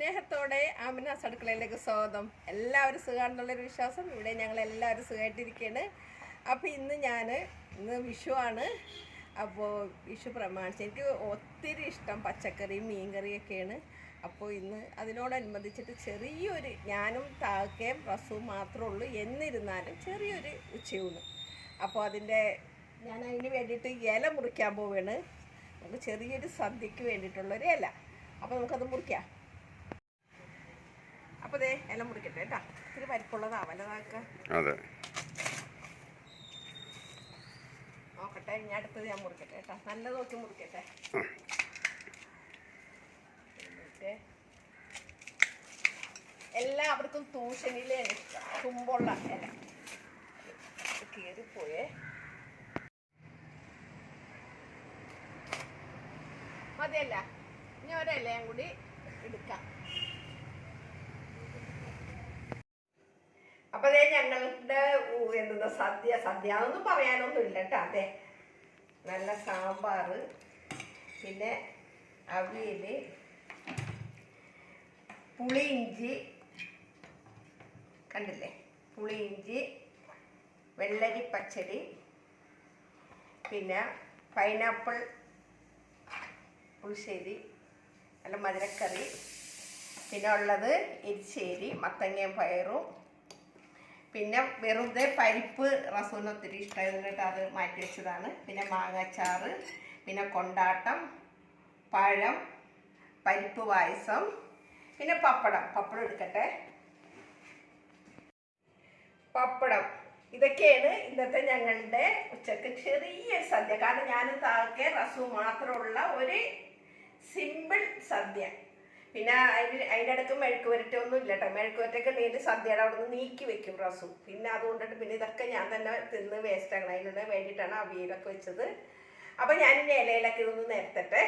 സ്നേഹത്തോടെ ആമിനാസ് അടുക്കളയിലേക്ക് സ്വാഗതം. എല്ലാവരും സുഖമാണെന്നുള്ളൊരു വിശ്വാസം. ഇവിടെ ഞങ്ങൾ എല്ലാവരും സുഖമായിട്ടിരിക്കുകയാണ്. അപ്പോൾ ഇന്ന് വിഷുവാണ്. അപ്പോൾ വിഷു പ്രമാണിച്ച് എനിക്ക് ഒത്തിരി ഇഷ്ടം പച്ചക്കറിയും മീൻകറിയൊക്കെയാണ്. അപ്പോൾ ഇന്ന് അതിനോടനുബന്ധിച്ചിട്ട് ചെറിയൊരു ഞാനും താക്കയും റസുവും മാത്രമേ ഉള്ളൂ. എന്നിരുന്നാലും ചെറിയൊരു ഉച്ചയൂണ്. അപ്പോൾ ഞാൻ അതിന് വേണ്ടിയിട്ട് ഇല മുറിക്കാൻ പോവുകയാണ്. നമുക്ക് ചെറിയൊരു സദ്യക്ക് വേണ്ടിയിട്ടുള്ളൊരു ഇല. അപ്പോൾ നമുക്കത് മുറിക്കാം. അപ്പോൾ ദേ ഇല മുറിക്കട്ടെ കേട്ടോ. ഇത്തിരി പരിപ്പുള്ളതാവല്ലതാക്കുക. അതെ, നോക്കട്ടെ. ഇനി അടുത്തത് ഞാൻ മുറിക്കട്ടെ കേട്ടോ. നല്ല നോക്കി മുറിക്കട്ടെ. എല്ലാവർക്കും തൂഷണിയിലെ ഇഷ്ടം, തുമ്പുള്ള ഇല. കീറിപ്പോയേ മതിയല്ല. ഇനി ഒരിലയും കൂടി എടുക്കാം. അപ്പൊ അതേ ഞങ്ങളുടെ എന്താ സദ്യ ഒന്നും പറയാനൊന്നും ഇല്ല കേട്ടോ. അതെ, നല്ല സാമ്പാർ, പിന്നെ അവിയൽ, പുളിയിഞ്ചി, കണ്ടില്ലേ, പുളിയിഞ്ചി, വെള്ളരി പച്ചടി, പിന്നെ പൈനാപ്പിൾ പുളിശ്ശേരി, നല്ല മധുരക്കറി, പിന്നെ ഉള്ളത് എരിശ്ശേരി, മത്തങ്ങയും പയറും, പിന്നെ വെറുതെ പരിപ്പ് റസൂന് ഒത്തിരി ഇഷ്ടമായിരുന്നിട്ട് അത് മാറ്റി വെച്ചതാണ്. പിന്നെ മാങ്ങാച്ചാറ്, പിന്നെ കൊണ്ടാട്ടം, പഴം, പരിപ്പ് പായസം, പിന്നെ പപ്പടം എടുക്കട്ടെ. പപ്പടം, ഇതൊക്കെയാണ് ഇന്നത്തെ ഞങ്ങളുടെ ഉച്ചക്ക് ചെറിയ സദ്യ. കാരണം ഞാനും താക്കെ റസു മാത്രമുള്ള ഒരു സിമ്പിൾ സദ്യ. പിന്നെ അതിനിടക്ക് മെഴുക്ക് പുരട്ടൊന്നും ഇല്ല കേട്ടോ. മെഴുക്ക് പുരട്ടൊക്കെ നീണ്ട് സദ്യയുടെ അവിടെ നിന്ന് നീക്കി വെക്കും റസു. പിന്നെ അതുകൊണ്ടിട്ട് പിന്നെ ഇതൊക്കെ ഞാൻ തന്നെ തിന്ന് വേസ്റ്റ് ആക്കണം. അതിനുള്ള വേണ്ടിയിട്ടാണ് അവിയലൊക്കെ വെച്ചത്. അപ്പം ഞാനിനി ഇലയിലൊക്കെ ഇതൊന്ന് നിരത്തട്ടെ.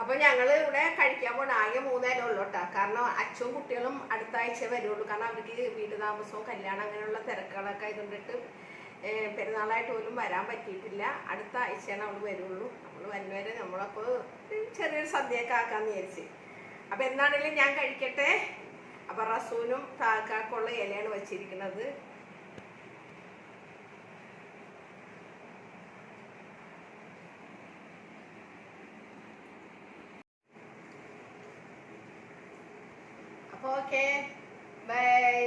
അപ്പോൾ ഞങ്ങൾ ഇവിടെ കഴിക്കാൻ പോകണം. ആകെ 3 നേരം ഉള്ളൂ കേട്ടോ. കാരണം അച്ഛനും കുട്ടികളും അടുത്ത ആഴ്ച വരുള്ളൂ. കാരണം അവർക്ക് വീട് താമസവും കല്യാണം അങ്ങനെയുള്ള തിരക്കുകളൊക്കെ ആയതുകൊണ്ടിട്ട് പെരുന്നാളായിട്ട് പോലും വരാൻ പറ്റിയിട്ടില്ല. അടുത്ത ആഴ്ചയാണ് അവൾ വരുള്ളൂ. നമ്മൾ വരുന്നവരെ നമ്മളപ്പോൾ ചെറിയൊരു സദ്യയൊക്കെ ആക്കാമെന്ന് വിചാരിച്ച്. അപ്പോൾ എന്താണെങ്കിലും ഞാൻ കഴിക്കട്ടെ. അപ്പോൾ റസൂനും താക്കാക്കുള്ള ഇലയാണ് വെച്ചിരിക്കുന്നത്. Okay, bye.